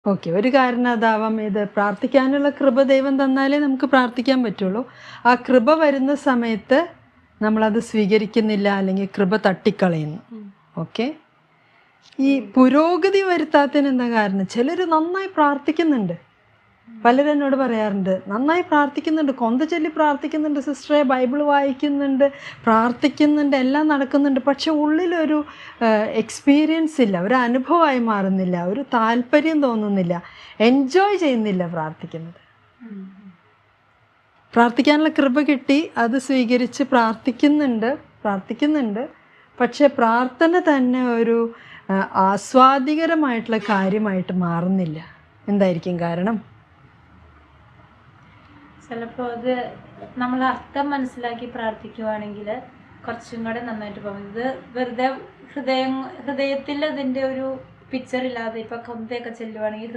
Okay. ഒരു കാരണം അതാവാം. ഇത് പ്രാർത്ഥിക്കാനുള്ള കൃപ ദൈവം തന്നാലേ നമുക്ക് പ്രാർത്ഥിക്കാൻ പറ്റുള്ളൂ. ആ കൃപ വരുന്ന സമയത്ത് നമ്മളത് സ്വീകരിക്കുന്നില്ല, അല്ലെങ്കിൽ കൃപ തട്ടിക്കളയുന്നു. ഓക്കെ. ഈ പുരോഗതി വരുത്താത്തതിന് എന്താ കാരണം? ചിലർ നന്നായി പ്രാർത്ഥിക്കുന്നുണ്ട്. പലരും എന്നോട് പറയാറുണ്ട്, നന്നായി പ്രാർത്ഥിക്കുന്നുണ്ട്, കൊന്ത ചൊല്ലി പ്രാർത്ഥിക്കുന്നുണ്ട് സിസ്റ്ററെ, ബൈബിൾ വായിക്കുന്നുണ്ട്, പ്രാർത്ഥിക്കുന്നുണ്ട്, എല്ലാം നടക്കുന്നുണ്ട്. പക്ഷെ ഉള്ളിലൊരു എക്സ്പീരിയൻസ് ഇല്ല, ഒരു അനുഭവമായി മാറുന്നില്ല, ഒരു താല്പര്യം തോന്നുന്നില്ല, എൻജോയ് ചെയ്യുന്നില്ല പ്രാർത്ഥിക്കുന്നത്. പ്രാർത്ഥിക്കാനുള്ള കൃപ കിട്ടി, അത് സ്വീകരിച്ച് പ്രാർത്ഥിക്കുന്നുണ്ട്. പക്ഷെ പ്രാർത്ഥന തന്നെ ഒരു ആസ്വാദികരമായിട്ടുള്ള കാര്യമായിട്ട് മാറുന്നില്ല. എന്തായിരിക്കും കാരണം? ചിലപ്പോൾ അത് നമ്മൾ അർത്ഥം മനസ്സിലാക്കി പ്രാർത്ഥിക്കുവാണെങ്കിൽ കുറച്ചും കൂടെ നന്നായിട്ട് പോകും. ഇത് വെറുതെ ഹൃദയത്തിൽ അതിൻ്റെ ഒരു പിക്ചർ ഇല്ലാതെ ഇപ്പം കൊന്തയൊക്കെ ചെല്ലുവാണെങ്കിൽ